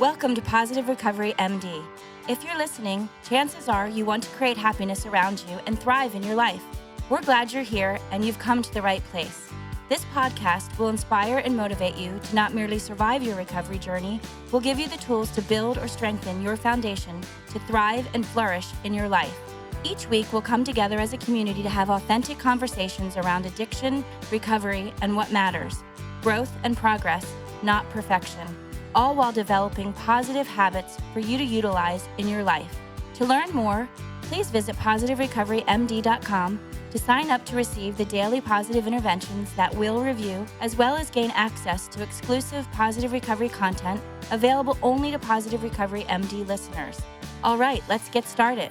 Welcome to Positive Recovery MD. If you're listening, chances are you want to create happiness around you and thrive in your life. We're glad you're here and you've come to the right place. This podcast will inspire and motivate you to not merely survive your recovery journey, we'll give you the tools to build or strengthen your foundation to thrive and flourish in your life. Each week, we'll come together as a community to have authentic conversations around addiction, recovery, and what matters. Growth and progress, not perfection. All while developing positive habits for you to utilize in your life. To learn more, please visit positiverecoverymd.com to sign up to receive the daily positive interventions that we'll review, as well as gain access to exclusive Positive Recovery content available only to Positive Recovery MD listeners. All right, let's get started.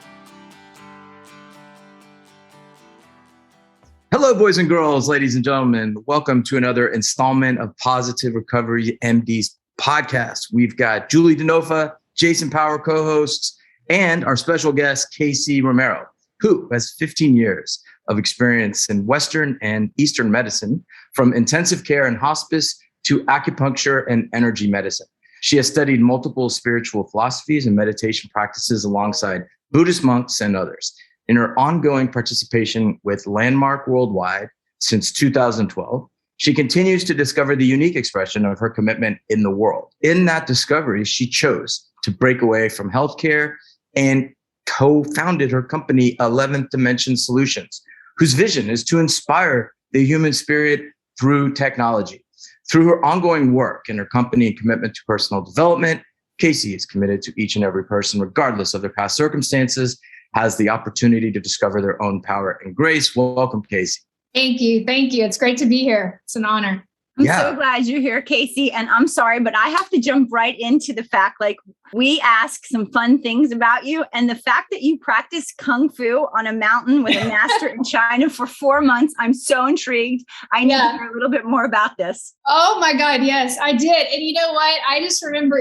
Hello, boys and girls, ladies and gentlemen. Welcome to another installment of Positive Recovery MD's podcast. We've got Julie DeNofa, Jason Power co-hosts, and our special guest, Casey Romero, who has 15 years of experience in Western and Eastern medicine, from intensive care and hospice to acupuncture and energy medicine. She has studied multiple spiritual philosophies and meditation practices alongside Buddhist monks and others. In her ongoing participation with Landmark Worldwide since 2012, she continues to discover the unique expression of her commitment in the world. In that discovery, she chose to break away from healthcare and co-founded her company, 11th Dimension Solutions, whose vision is to inspire the human spirit through technology. Through her ongoing work and her company and commitment to personal development, Casey is committed to each and every person, regardless of their past circumstances, has the opportunity to discover their own power and grace. Welcome, Casey. Thank you. It's great to be here. It's an honor. I'm so glad you're here, Casey. And I'm sorry, but I have to jump right into the fact, we ask some fun things about you. And the fact that you practice Kung Fu on a mountain with a master in China for 4 months, I'm so intrigued. I need to hear a little bit more about this. Oh my God. Yes, I did. And you know what? I just remember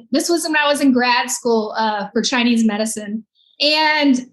this was when I was in grad school for Chinese medicine. And,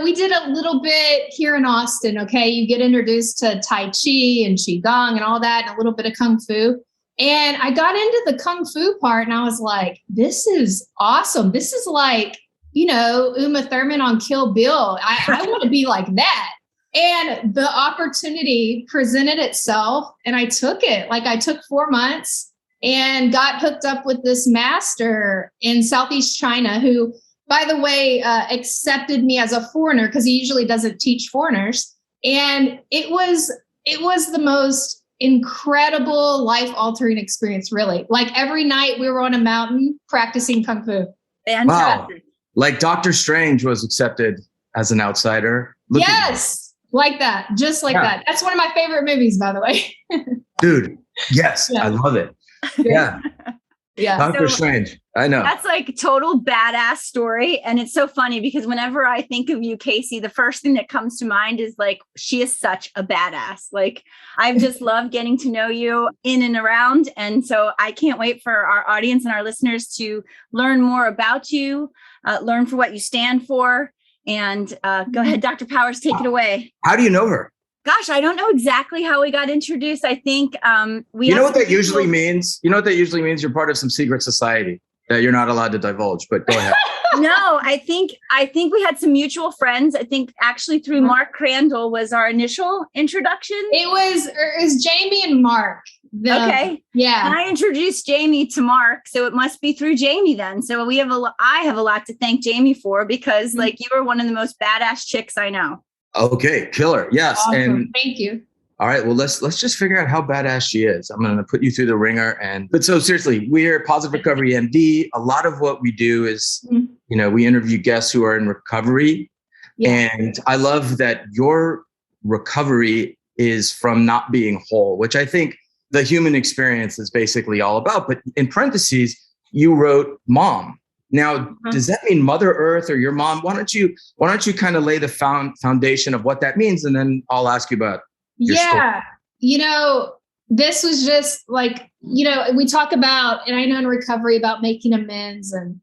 we did a little bit here in Austin, okay? You get introduced to Tai Chi and Qigong and all that, and a little bit of Kung Fu. And I got into the Kung Fu part and I was like, this is awesome. This is like, Uma Thurman on Kill Bill. I want to be like that. And the opportunity presented itself and I took it. I took 4 months and got hooked up with this master in Southeast China who, by the way, accepted me as a foreigner because he usually doesn't teach foreigners. And it was the most incredible life-altering experience, really. Every night we were on a mountain practicing Kung Fu. Fantastic. Wow. Like Dr. Strange was accepted as an outsider. Yes, like that. Just like that. That's one of my favorite movies, by the way. Dude, yes, I love it. Yeah. Yeah. Dr. Strange. I know. That's total badass story. And it's so funny because whenever I think of you, Casey, the first thing that comes to mind is she is such a badass. I've just loved getting to know you in and around. And so I can't wait for our audience and our listeners to learn more about you, learn for what you stand for. And go ahead, Dr. Powers, take it away. How do you know her? Gosh, I don't know exactly how we got introduced. I think You know what that usually means? You know what that usually means? You're part of some secret society that you're not allowed to divulge, but go ahead. No, I think we had some mutual friends. I think actually through Mark Crandall was our initial introduction. It was Jamie and Mark. Okay. Yeah. And I introduced Jamie to Mark. So it must be through Jamie then. So I have a lot to thank Jamie for because you are one of the most badass chicks I know. Okay, killer. Yes. Awesome. And thank you. All right. Well, let's just figure out how badass she is. I'm going to put you through the ringer. But so seriously, we're Positive Recovery MD. A lot of what we do is, we interview guests who are in recovery. Yeah. And I love that your recovery is from not being whole, which I think the human experience is basically all about. But in parentheses, you wrote mom. Now, does that mean Mother Earth or your mom? Why don't you kind of lay the foundation of what that means? And then I'll ask you about your story. This was just we talk about, and I know in recovery about making amends and,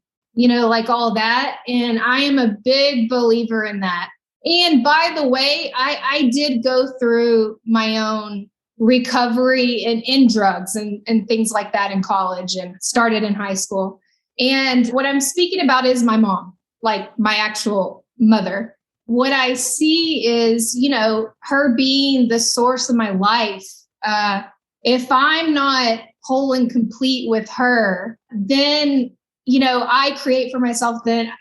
all that. And I am a big believer in that. And by the way, I did go through my own recovery in drugs and things like that in college and started in high school. And what I'm speaking about is my mom, like my actual mother. What I see is, her being the source of my life. If I'm not whole and complete with her, then, I create for myself then,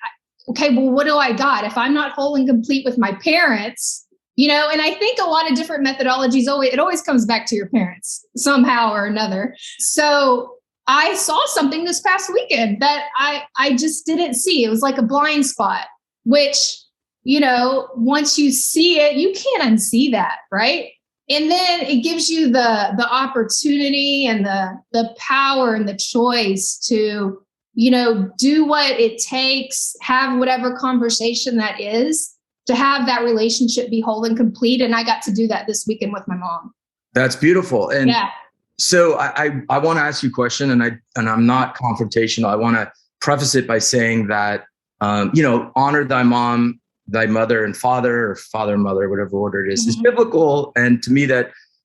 okay, well, what do I got? If I'm not whole and complete with my parents, and I think a lot of different methodologies, it always comes back to your parents somehow or another. So I saw something this past weekend that I just didn't see. It was like a blind spot, which, once you see it, you can't unsee that, right? And then it gives you the opportunity and the power and the choice to, do what it takes, have whatever conversation that is, to have that relationship be whole and complete. And I got to do that this weekend with my mom. That's beautiful. And yeah. So I want to ask you a question, and I'm not confrontational. I want to preface it by saying that, honor thy mom, thy mother and father, or father and mother, whatever order it is biblical. And to me,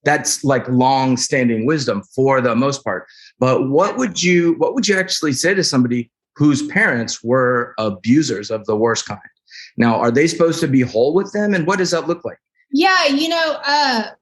that's like long-standing wisdom for the most part. But what would you actually say to somebody whose parents were abusers of the worst kind? Now, are they supposed to be whole with them? And what does that look like? Yeah,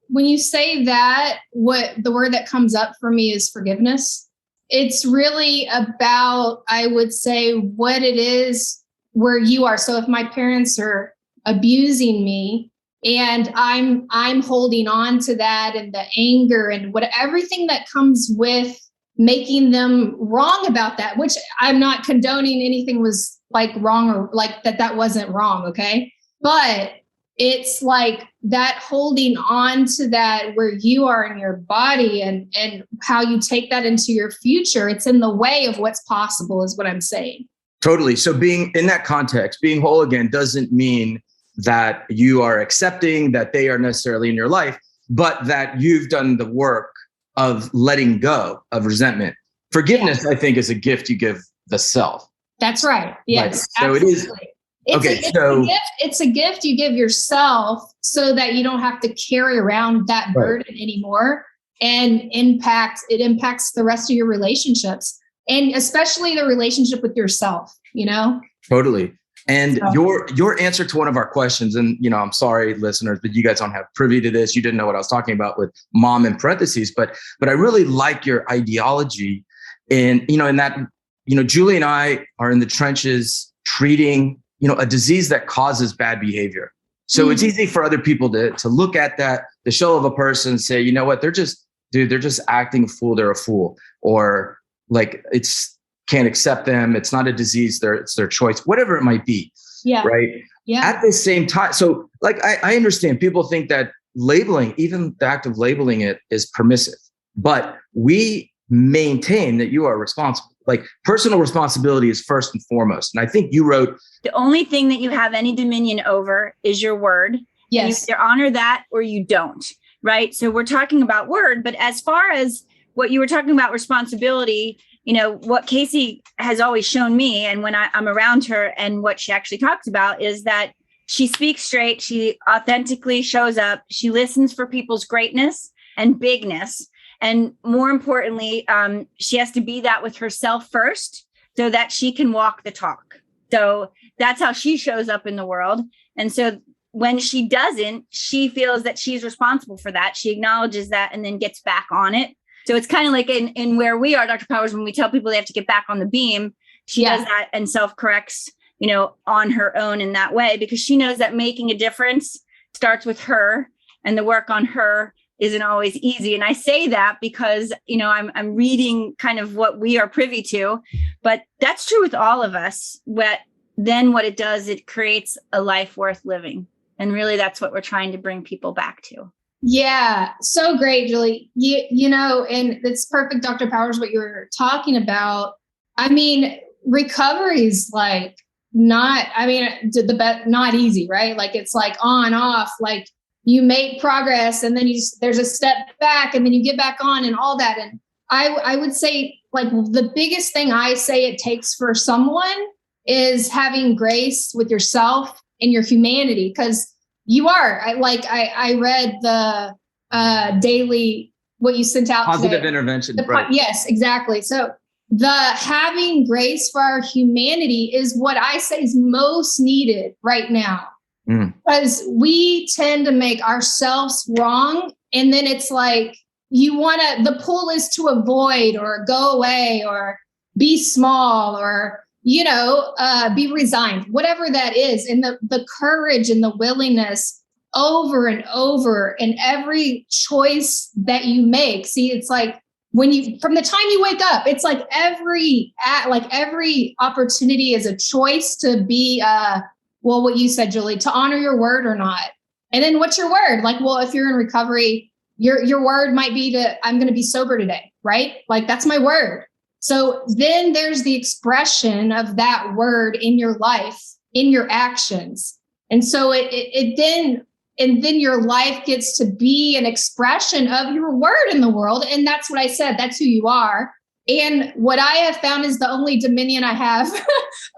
when you say that, what the word that comes up for me is forgiveness. It's really about, I would say, what it is where you are. So if my parents are abusing me and I'm holding on to that and the anger and everything that comes with making them wrong about that, which I'm not condoning anything was like wrong or like that wasn't wrong. Okay. But it's like that holding on to that where you are in your body and how you take that into your future. It's in the way of what's possible is what I'm saying. Totally. So being in that context, being whole again doesn't mean that you are accepting that they are necessarily in your life, but that you've done the work of letting go of resentment. Forgiveness, I think, is a gift you give the self. That's right. Yes. Right. So absolutely. it is. It's a gift you give yourself so that you don't have to carry around that burden anymore, and it impacts the rest of your relationships, and especially the relationship with yourself, Totally. And your answer to one of our questions, and I'm sorry, listeners, but you guys don't have privy to this. You didn't know what I was talking about with mom in parentheses, but I really like your ideology in that, Julie and I are in the trenches treating, a disease that causes bad behavior. So it's easy for other people to look at that, the shell of a person and say, you know what, they're just acting a fool. They're a fool, or like can't accept them. It's not a disease. It's their choice, whatever it might be. Yeah. Right. Yeah. At the same time. So like, I understand people think that labeling, even the act of labeling it, is permissive, but we maintain that you are responsible. Like personal responsibility is first and foremost. And I think you wrote, the only thing that you have any dominion over is your word. Yes. You either honor that or you don't. Right. So we're talking about word, but as far as what you were talking about responsibility, what Casey has always shown me, and when I'm around her and what she actually talks about, is that she speaks straight. She authentically shows up. She listens for people's greatness and bigness. And more importantly, she has to be that with herself first so that she can walk the talk. So that's how she shows up in the world. And so when she doesn't, she feels that she's responsible for that. She acknowledges that and then gets back on it. So it's kind of like in where we are, Dr. Powers, when we tell people they have to get back on the beam, she does that and self-corrects, on her own in that way, because she knows that making a difference starts with her, and the work on her isn't always easy. And I say that because, I'm reading kind of what we are privy to, but that's true with all of us. Then what it does, it creates a life worth living. And really, that's what we're trying to bring people back to. Yeah. So great, Julie. And it's perfect, Dr. Powers, what you were talking about. I mean, recovery is like not easy, right? Like it's like on, off, like you make progress and then there's a step back and then you get back on and all that. And I would say like the biggest thing I say it takes for someone is having grace with yourself and your humanity, because you are. I read the daily, what you sent out positive today. intervention. Yes, exactly. So the having grace for our humanity is what I say is most needed right now. Because we tend to make ourselves wrong. And then it's like, the pull is to avoid or go away or be small or, be resigned, whatever that is. And the courage and the willingness over and over in every choice that you make. See, it's like from the time you wake up, it's like every opportunity is a choice to be, what you said, Julie, to honor your word or not. And then what's your word? Like, well, if you're in recovery, your word might be I'm going to be sober today, right? Like that's my word. So then there's the expression of that word in your life, in your actions. And so then your life gets to be an expression of your word in the world. And that's what I said. That's who you are. And what I have found is the only dominion I have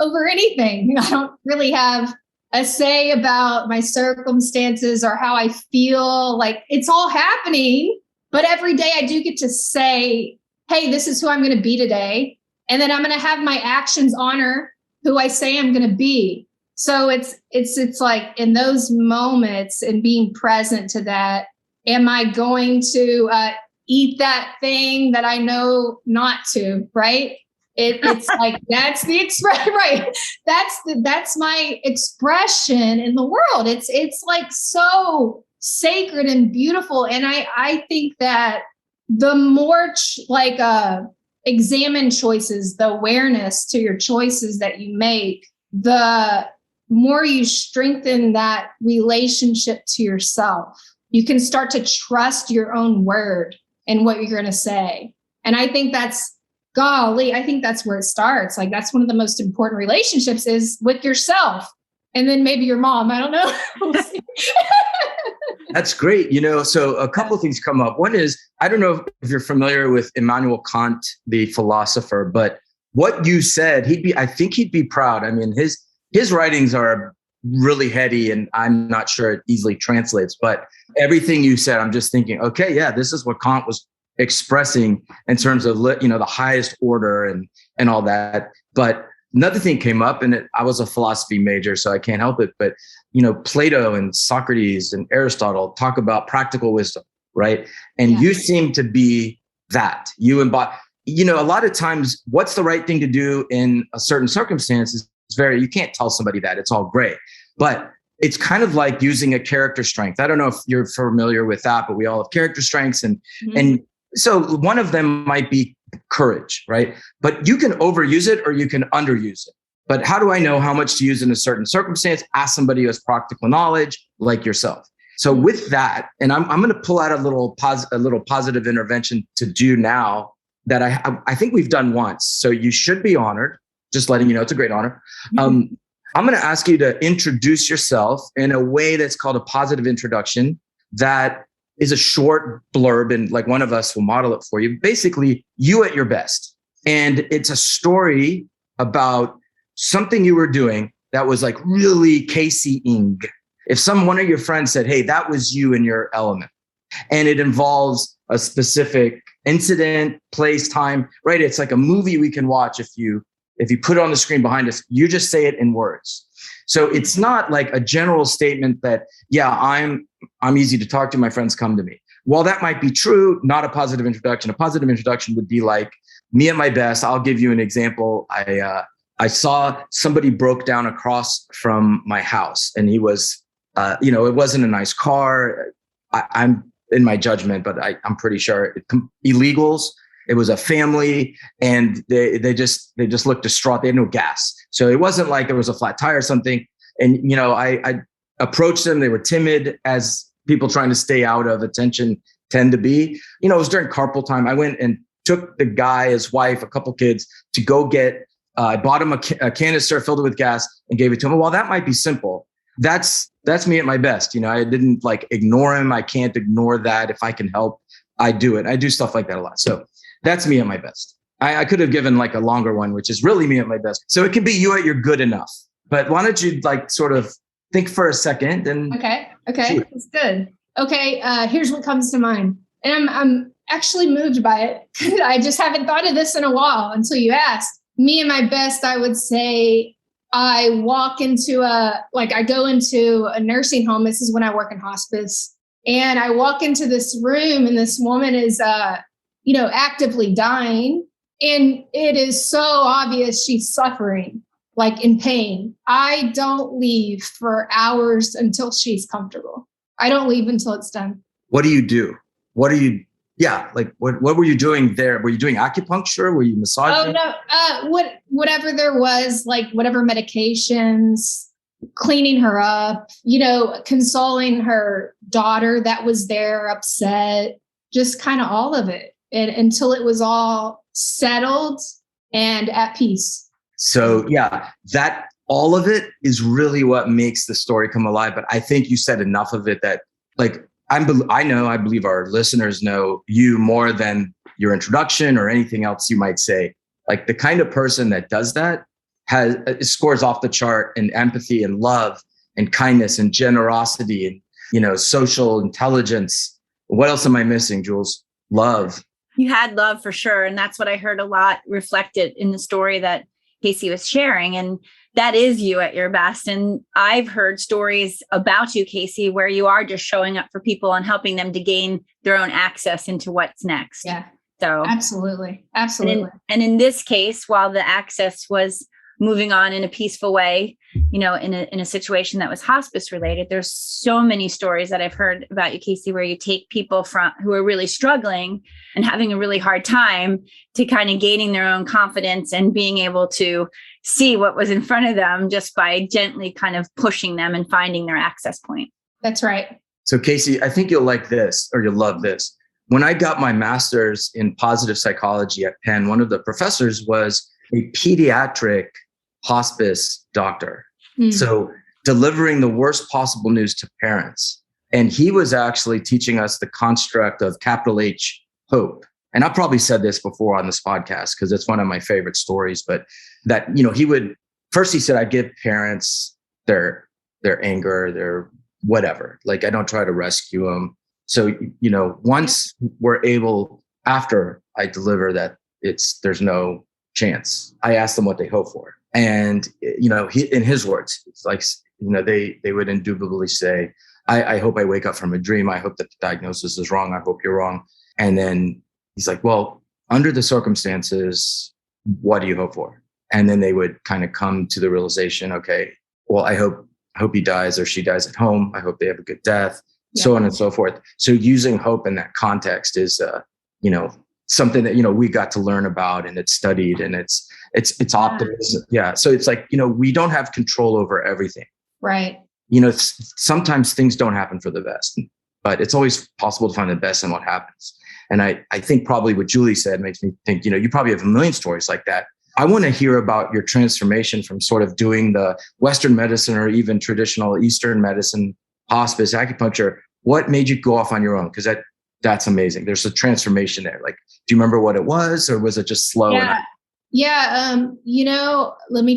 over anything. I don't really have a say about my circumstances or how I feel. Like it's all happening. But every day I do get to say, hey, this is who I'm going to be today. And then I'm going to have my actions honor who I say I'm going to be. So it's like in those moments and being present to that, am I going to eat that thing that I know not to, right? It's like, that's the expression, right? That's my expression in the world. It's like so sacred and beautiful. And I think that the more examine choices, the awareness to your choices that you make, the more you strengthen that relationship to yourself. You can start to trust your own word and what you're going to say. And I think that's where it starts. Like that's one of the most important relationships is with yourself. And then maybe your mom, I don't know. We'll see. That's great. So a couple of things come up. One is, I don't know if you're familiar with Immanuel Kant, the philosopher, but what you said, I think he'd be proud. I mean, his writings are really heady and I'm not sure it easily translates, but everything you said, I'm just thinking, okay, yeah, this is what Kant was expressing in terms of, the highest order and all that. But another thing came up, and I was a philosophy major, so I can't help it. But, Plato and Socrates and Aristotle talk about practical wisdom, right? And you seem to be that. You embody, a lot of times what's the right thing to do in a certain circumstance is you can't tell somebody that. It's all gray. But it's kind of like using a character strength. I don't know if you're familiar with that, but we all have character strengths. And so one of them might be courage, right? But you can overuse it or you can underuse it. But how do I know how much to use in a certain circumstance? Ask somebody who has practical knowledge like yourself. So with that, and I'm going to pull out a little positive intervention to do now that I think we've done once. So you should be honored. Just letting you know, it's a great honor. I'm going to ask you to introduce yourself in a way that's called a positive introduction. That is a short blurb, and like one of us will model it for you. Basically, you at your best. And it's a story about something you were doing that was like really Casey-ing. If one of your friends said, hey, that was you in your element, and it involves a specific incident, place, time, right? It's like a movie we can watch if you put it on the screen behind us, you just say it in words. So it's not like a general statement that, yeah, I'm easy to talk to. My friends come to me. While that might be true, not a positive introduction. A positive introduction would be like me at my best. I'll give you an example. I saw somebody broke down across from my house, and he was, it wasn't a nice car. I'm in my judgment, but I'm pretty sure illegals. It was a family, and they just looked distraught. They had no gas. So it wasn't like there was a flat tire or something. And, I approached them. They were timid, as people trying to stay out of attention tend to be. It was during carpool time. I went and took the guy, his wife, a couple kids to go get, I bought him a canister, filled it with gas, and gave it to him. Well, that might be simple. That's me at my best. I didn't ignore him. I can't ignore that. If I can help, I do it. I do stuff like that a lot. So that's me at my best. I could have given a longer one, which is really me at my best. So it can be you at your good enough. But why don't you sort of think for a second and Okay. That's good. Okay. Here's what comes to mind. And actually moved by it. I just haven't thought of this in a while until you asked. Me and my best, I would say I go into a nursing home. This is when I work in hospice. And I walk into this room and this woman is, actively dying. And it is so obvious she's suffering, like in pain. I don't leave for hours until she's comfortable. I don't leave until it's done. What do you do? What were you doing there? Were you doing acupuncture? Were you massaging? Oh, no. Whatever there was, like whatever medications, cleaning her up, consoling her daughter that was there upset, just kind of all of it. And until it was all settled and at peace. So that all of it is really what makes the story come alive. But I think you said enough of it that I believe our listeners know you more than your introduction or anything else you might say. Like the kind of person that does that scores off the chart in empathy and love and kindness and generosity and, social intelligence. What else am I missing, Jules? Love. You had love for sure. And that's what I heard a lot reflected in the story that Casey was sharing. And that is you at your best. And I've heard stories about you, Casey, where you are just showing up for people and helping them to gain their own access into what's next. Yeah. So absolutely. And in this case, while the access was moving on in a peaceful way, in a situation that was hospice related, there's so many stories that I've heard about you, Casey, where you take people who are really struggling and having a really hard time to kind of gaining their own confidence and being able to see what was in front of them just by gently kind of pushing them and finding their access point. That's right. So Casey, I think you'll like this or you'll love this. When I got my master's in positive psychology at Penn, one of the professors was a pediatric hospice doctor. So delivering the worst possible news to parents. And he was actually teaching us the construct of capital H, hope. And I've probably said this before on this podcast because it's one of my favorite stories, but that, he said, I give parents their anger, their whatever, like I don't try to rescue them. So, once we're able, after I deliver that there's no chance, I ask them what they hope for. And, he, in his words, it's like, they would indubitably say, I hope I wake up from a dream. I hope that the diagnosis is wrong. I hope you're wrong. And then he's like, well, under the circumstances, what do you hope for? And then they would kind of come to the realization, okay, well, I hope he dies or she dies at home. I hope they have a good death, so on and so forth. So using hope in that context is, something that, we got to learn about and it's studied and it's optimism. Yeah. So it's like, we don't have control over everything. Right. Sometimes things don't happen for the best, but it's always possible to find the best in what happens. And I think probably what Julie said makes me think, you probably have a million stories like that. I want to hear about your transformation from sort of doing the Western medicine or even traditional Eastern medicine, hospice, acupuncture. What made you go off on your own? Because that's amazing. There's a transformation there. Like, do you remember what it was, or was it just slow? Let me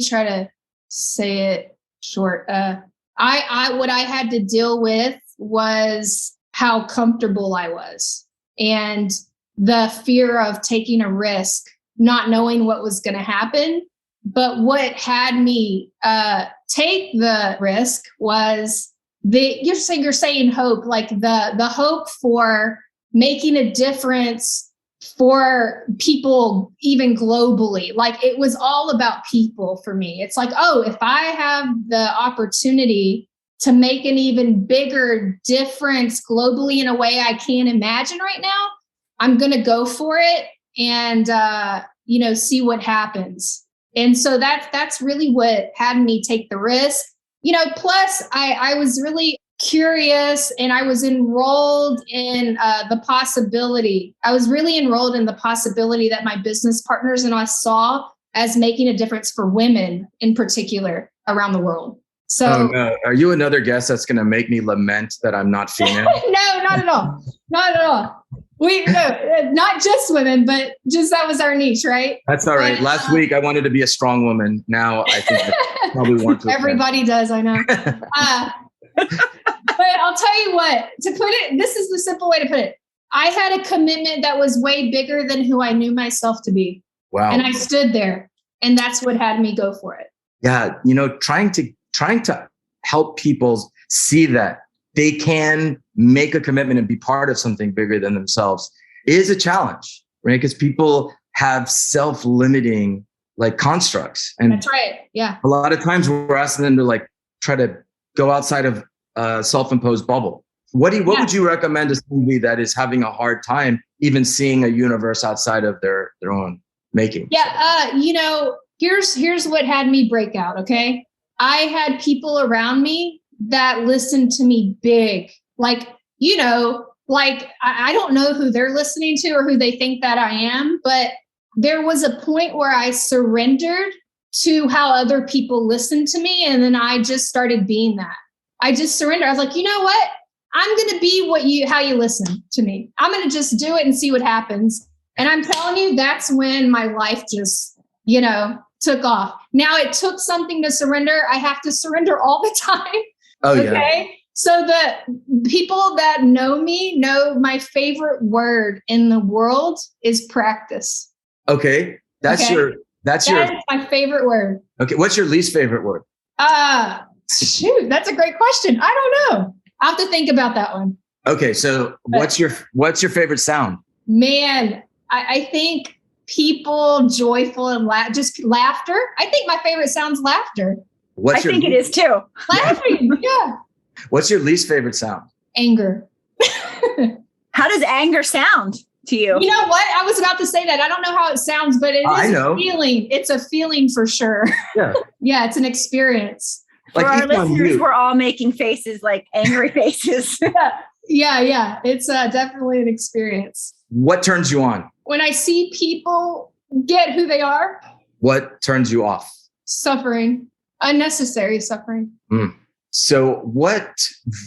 try to say it short. What I had to deal with was how comfortable I was and the fear of taking a risk, not knowing what was going to happen. But what had me take the risk was you're saying hope, like the hope for making a difference for people, even globally. Like it was all about people for me. It's like, if I have the opportunity to make an even bigger difference globally in a way I can't imagine right now, I'm going to go for it and, see what happens. And so that's really what had me take the risk. Plus I was really curious and I was enrolled in the possibility. I was really enrolled in the possibility that my business partners and I saw as making a difference for women in particular around the world. So, oh no, are you another guest that's going to make me lament that I'm not female? No, not at all. Not at all. Not just women, but just that was our niche, right? That's all right. Last week I wanted to be a strong woman. Now I think I probably want to. Everybody does, I know. But I'll tell you what, to put it, this is the simple way to put it. I had a commitment that was way bigger than who I knew myself to be. Wow. And I stood there, and that's what had me go for it. Yeah. Trying to help people see that they can make a commitment and be part of something bigger than themselves is a challenge, right? Because people have self-limiting like constructs. And that's right. Yeah. A lot of times we're asking them to like try to go outside of a self-imposed bubble. What would you recommend to somebody that is having a hard time even seeing a universe outside of their own making? Yeah. Here's what had me break out. Okay. I had people around me that listened to me big, like, I don't know who they're listening to or who they think that I am, but there was a point where I surrendered to how other people listened to me. And then I just started being that. I just surrendered. I was like, you know what? I'm going to be how you listen to me. I'm going to just do it and see what happens. And I'm telling you, that's when my life just, took off. Now it took something to surrender. I have to surrender all the time. Oh, okay? Yeah. So the people that know me know my favorite word in the world is practice. Okay. That's my favorite word. Okay. What's your least favorite word? Shoot, that's a great question. I don't know. I'll have to think about that one. Okay. So what's your favorite sound? Man, I think people joyful and just laughter. I think my favorite sound's laughter. I think it is too. Laughing. Yeah. What's your least favorite sound? Anger. How does anger sound to you? You know what? I was about to say that. I don't know how it sounds, but it is a feeling. It's a feeling for sure. Yeah. Yeah, it's an experience. For our listeners, we're all making faces like angry faces. Yeah. It's definitely an experience. What turns you on? When I see people get who they are. What turns you off? Suffering. Unnecessary suffering. So what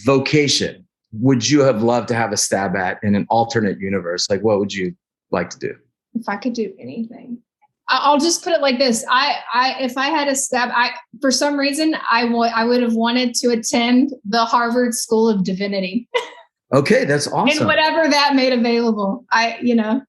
vocation would you have loved to have a stab at in an alternate universe? Like, what would you like to do? If I could do anything, I'll just put it like this. If I had a stab, for some reason, I would have wanted to attend the Harvard School of Divinity. Okay. That's awesome. And whatever that made available,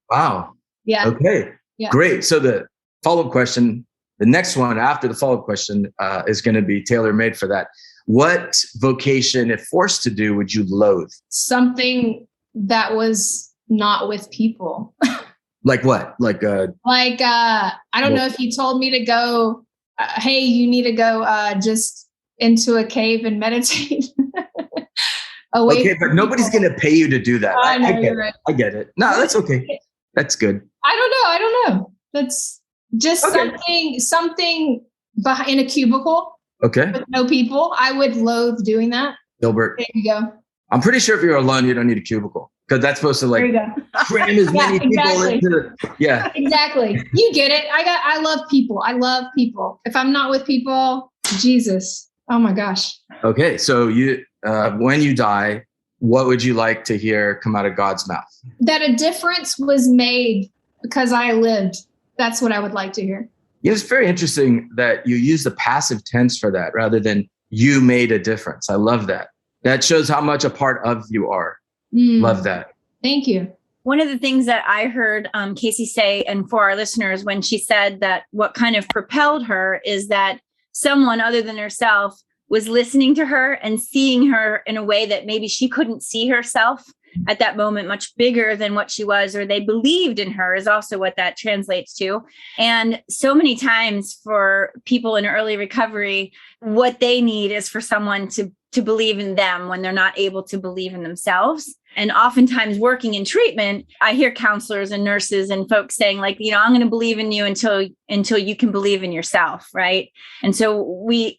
Wow. Yeah. Okay. Yeah. Great. So the follow-up question, the next one after the follow-up question is going to be tailor-made for that. What vocation, if forced to do, would you loathe? Something that was not with people. Like what? I don't know if you told me to go, hey, you need to go just into a cave and meditate. Okay, but nobody's going to pay you to do that. I know, you're right. I get it. No, that's okay. That's good. I don't know. That's just something behind a cubicle. Okay. With no people. I would loathe doing that. Gilbert. There you go. I'm pretty sure if you're alone, you don't need a cubicle because that's supposed to cram as many people into the. Yeah. Exactly. You get it. I love people. I love people. If I'm not with people, Jesus. Oh my gosh. Okay. So when you die, what would you like to hear come out of God's mouth? That a difference was made because I lived. That's what I would like to hear. Yeah, it's very interesting that you use the passive tense for that rather than you made a difference. I love that. That shows how much a part of you are. Love that. Thank you. One of the things that I heard Casey say, and for our listeners, when she said that what kind of propelled her is that someone other than herself was listening to her and seeing her in a way that maybe she couldn't see herself at that moment, much bigger than what she was, or they believed in her is also what that translates to. And so many times for people in early recovery, what they need is for someone to believe in them when they're not able to believe in themselves. And oftentimes working in treatment, I hear counselors and nurses and folks saying like, I'm going to believe in you until you can believe in yourself. Right. And so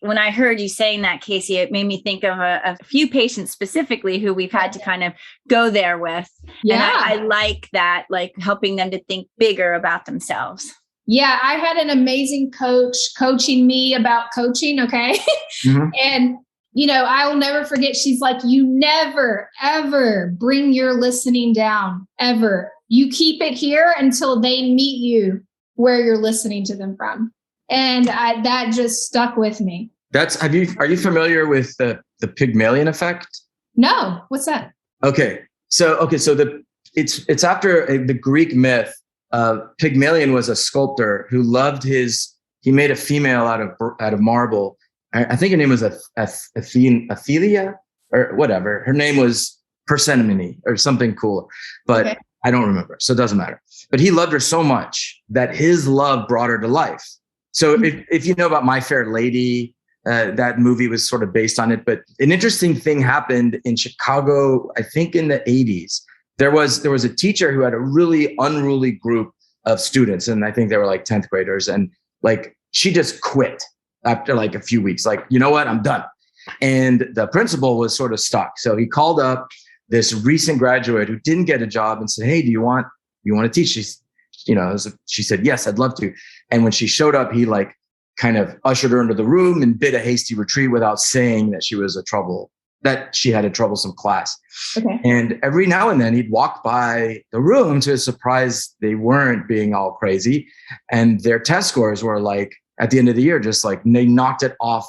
when I heard you saying that, Casey, it made me think of a few patients specifically who we've had to kind of go there with. Yeah. And I like that, like helping them to think bigger about themselves. Yeah. I had an amazing coach coaching me about coaching. Okay. Mm-hmm. And I'll never forget. She's like, you never, ever bring your listening down, ever. You keep it here until they meet you where you're listening to them from. And that just stuck with me. Are you familiar with the Pygmalion effect? No. What's that? Okay. So the It's after the Greek myth. Pygmalion was a sculptor who loved he made a female out of marble. I think her name was Athelia or whatever. Her name was Persephone or something cool, but okay. I don't remember. So it doesn't matter. But he loved her so much that his love brought her to life. So if you know about My Fair Lady, that movie was sort of based on it. But an interesting thing happened in Chicago, I think in the 80s. There was a teacher who had a really unruly group of students. And I think they were like 10th graders. And like, she just quit after like a few weeks. Like, you know what? I'm done. And the principal was sort of stuck. So he called up this recent graduate who didn't get a job and said, hey, do you want to teach? She said, yes, I'd love to. And when she showed up, he like kind of ushered her into the room and bid a hasty retreat without saying that she had a troublesome class. Okay. And every now and then he'd walk by the room to his surprise, they weren't being all crazy. And their test scores were like, at the end of the year, just like they knocked it off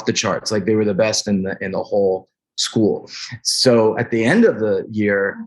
the charts. Like they were the best in the whole school. So at the end of the year,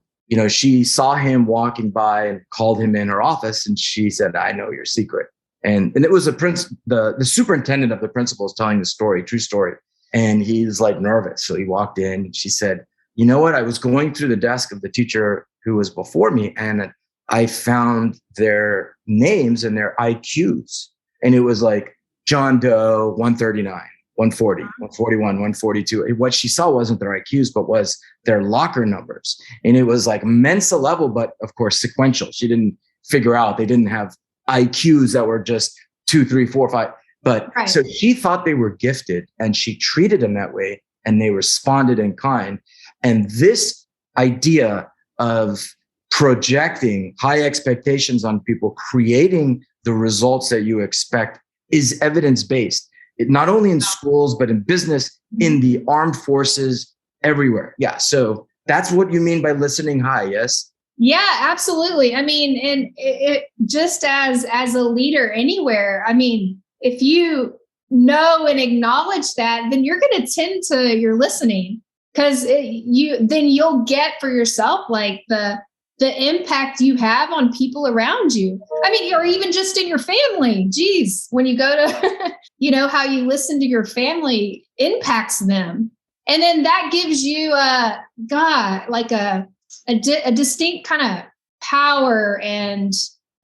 she saw him walking by and called him in her office. And she said, I know your secret. And it was the superintendent of the principal is telling the story, true story. And he's like nervous. So he walked in and she said, you know what? I was going through the desk of the teacher who was before me and I found their names and their IQs. And it was like John Doe, 139, 140, 141, 142. What she saw wasn't their IQs, but was their locker numbers. And it was like Mensa level, but of course, sequential. She didn't figure out, they didn't have IQs that were just 2, 3, 4, 5. But right. So she thought they were gifted and she treated them that way and they responded in kind. And this idea of projecting high expectations on people, creating the results that you expect is evidence-based. Not only in schools, but in business, in the armed forces, everywhere. Yeah. So that's what you mean by listening high. Yes. Yeah, absolutely. I mean, and it just as a leader anywhere, I mean, if you know and acknowledge that, then you're going to tend to your listening because then you'll get for yourself like the impact you have on people around you. I mean, or even just in your family. Geez, when you go to, how you listen to your family impacts them. And then that gives you a distinct kind of power and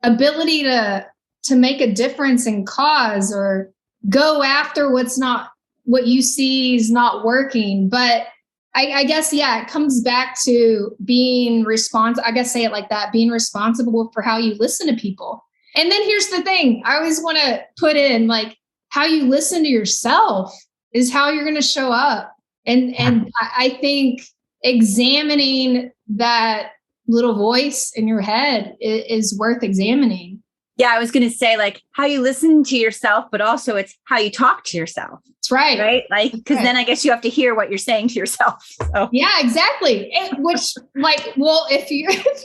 ability to make a difference in cause or go after what you see is not working. But I guess, yeah, it comes back to being responsible. I guess say it like that, being responsible for how you listen to people. And then here's the thing. I always want to put in like how you listen to yourself is how you're going to show up. And I think examining that little voice in your head is worth examining. Yeah, I was going to say like how you listen to yourself, but also it's how you talk to yourself. That's right. Right. Like, because then I guess you have to hear what you're saying to yourself. So. Yeah, exactly. Which like, well, if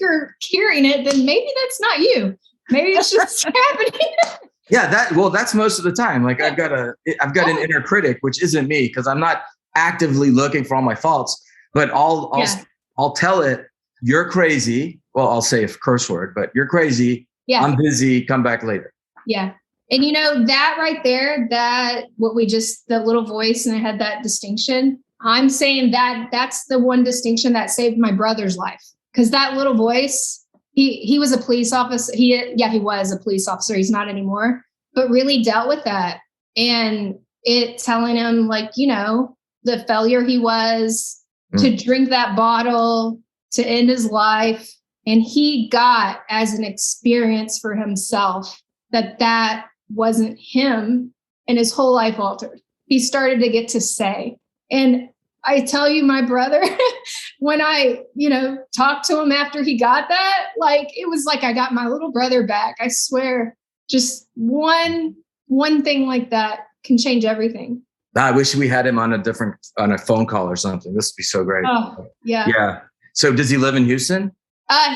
you're hearing it, then maybe that's not you. Maybe it's just happening. Yeah. That's most of the time. Like I've got an inner critic, which isn't me because I'm not actively looking for all my faults, but I'll tell it, you're crazy. Well, I'll say a curse word, but you're crazy. Yeah. I'm busy. Come back later. Yeah. And that right there, that little voice and I had that distinction. I'm saying that's the one distinction that saved my brother's life. Cause that little voice, he was a police officer. He was a police officer. He's not anymore, but really dealt with that. And it telling him like, the failure he was to drink that bottle, to end his life. And he got as an experience for himself that wasn't him and his whole life altered. He started to get to say, and I tell you, my brother, when I, talked to him after he got that, like, it was like I got my little brother back. I swear, just one thing like that can change everything. I wish we had him on a phone call or something. This would be so great. Oh, yeah. Yeah. So does he live in Houston?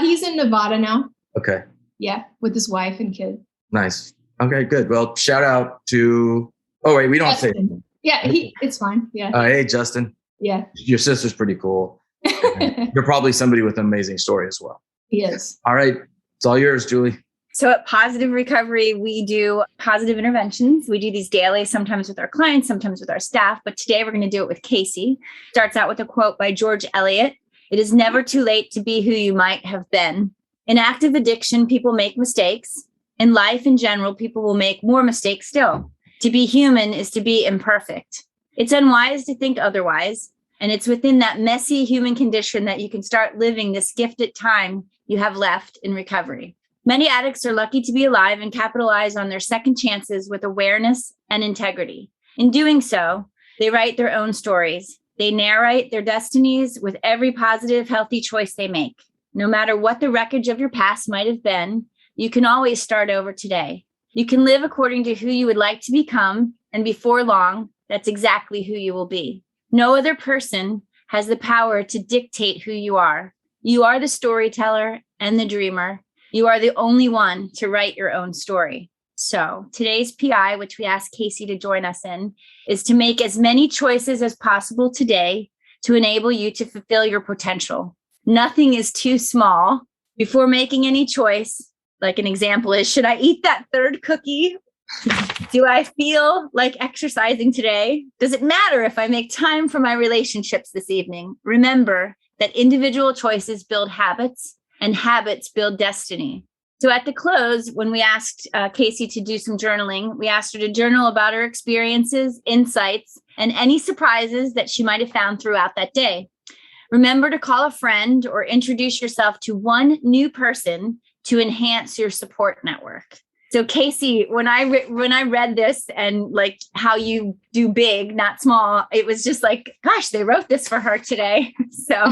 He's in Nevada now. Okay. Yeah, with his wife and kid. Nice. Okay, good. Well, shout out to. Oh wait, we don't Justin. say. Anything. Yeah, it's fine. Yeah. Hey, Justin. Yeah. Your sister's pretty cool. You're probably somebody with an amazing story as well. He is. All right. It's all yours, Julie. So at Positive Recovery, we do positive interventions. We do these daily, sometimes with our clients, sometimes with our staff. But today we're going to do it with Casey. Starts out with a quote by George Eliot. It is never too late to be who you might have been. In active addiction, people make mistakes. In life in general, people will make more mistakes still. To be human is to be imperfect. It's unwise to think otherwise. And it's within that messy human condition that you can start living this gifted time you have left in recovery. Many addicts are lucky to be alive and capitalize on their second chances with awareness and integrity. In doing so, they write their own stories. They narrate their destinies with every positive, healthy choice they make. No matter what the wreckage of your past might have been, you can always start over today. You can live according to who you would like to become, and before long, that's exactly who you will be. No other person has the power to dictate who you are. You are the storyteller and the dreamer. You are the only one to write your own story. So today's PI, which we asked Casey to join us in, is to make as many choices as possible today to enable you to fulfill your potential. Nothing is too small. Before making any choice, like an example is, should I eat that third cookie? Do I feel like exercising today? Does it matter if I make time for my relationships this evening? Remember that individual choices build habits, and habits build destiny. So at the close, when we asked Casey to do some journaling, we asked her to journal about her experiences, insights, and any surprises that she might have found throughout that day. Remember to call a friend or introduce yourself to one new person to enhance your support network. So Casey, when I read this and like how you do big, not small, it was just like, gosh, they wrote this for her today. So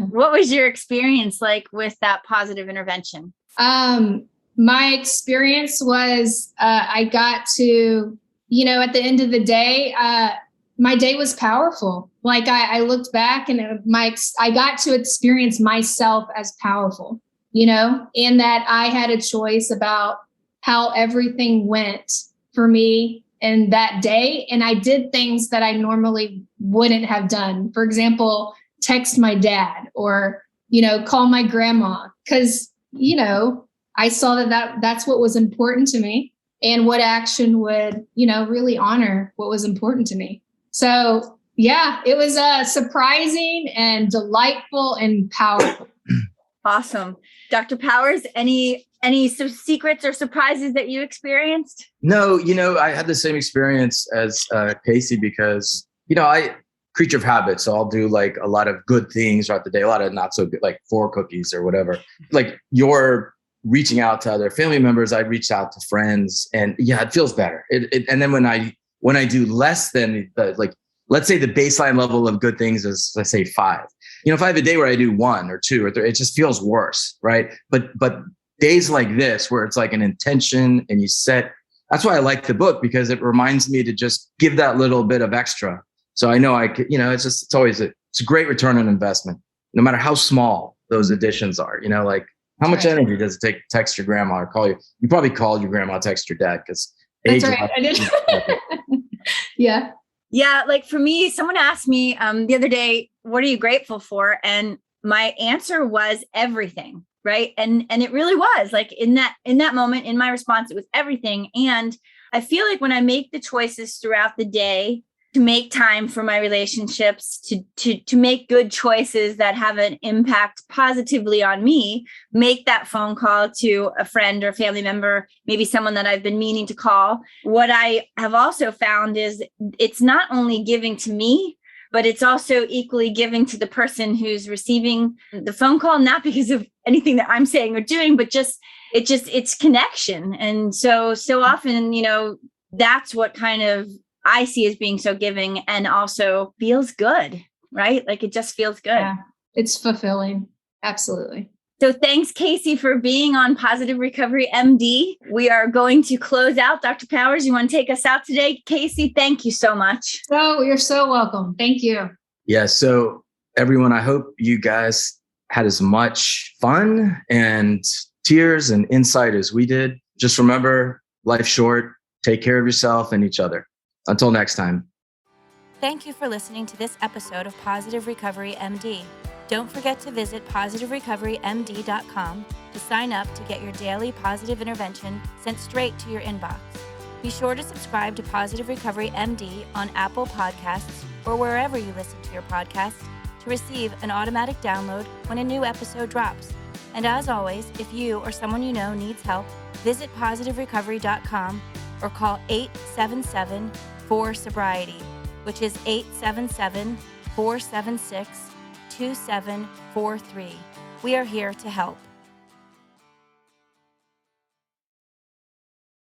what was your experience like with that positive intervention? My experience was, I got to, at the end of the day, my day was powerful. Like I looked back and I got to experience myself as powerful, and that I had a choice about how everything went for me in that day. And I did things that I normally wouldn't have done. For example, text my dad or, call my grandma, because, I saw that's what was important to me and what action would, really honor what was important to me. So yeah, it was surprising and delightful and powerful. Awesome. Dr. Powers, any secrets or surprises that you experienced? No, I had the same experience as Casey because, I creature of habit. So I'll do like a lot of good things throughout the day, a lot of not so good, like 4 cookies or whatever. Like you're reaching out to other family members, I reached out to friends, and yeah, it feels better. And then when I do less than let's say the baseline level of good things is, let's say 5. If I have a day where I do 1 or 2 or 3, it just feels worse, right? But days like this, where it's like an intention and you set, that's why I like the book, because it reminds me to just give that little bit of extra. So I know I could, it's always it's a great return on investment, no matter how small those additions are. Like how much energy does it take to text your grandma or call you? You probably called your grandma, text your dad, because that's right. I did. Yeah. Yeah. Like for me, someone asked me the other day, what are you grateful for? And my answer was everything. Right. And it really was like in that moment, in my response, it was everything. And I feel like when I make the choices throughout the day to make time for my relationships, to make good choices that have an impact positively on me, make that phone call to a friend or family member, maybe someone that I've been meaning to call. What I have also found is it's not only giving to me, but it's also equally giving to the person who's receiving the phone call, not because of anything that I'm saying or doing, but it's connection. And so often, that's what kind of I see as being so giving and also feels good, right? Like it just feels good. Yeah, it's fulfilling. Absolutely. So thanks, Casey, for being on Positive Recovery MD. We are going to close out. Dr. Powers, you want to take us out today? Casey, thank you so much. Oh, you're so welcome. Thank you. Yeah. So everyone, I hope you guys had as much fun and tears and insight as we did. Just remember, life's short. Take care of yourself and each other. Until next time. Thank you for listening to this episode of Positive Recovery MD. Don't forget to visit positiverecoverymd.com to sign up to get your daily positive intervention sent straight to your inbox. Be sure to subscribe to Positive Recovery MD on Apple Podcasts or wherever you listen to your podcast to receive an automatic download when a new episode drops. And as always, if you or someone you know needs help, visit positiverecovery.com or call 877-4SOBRIETY, which is 877-476-2743. We are here to help.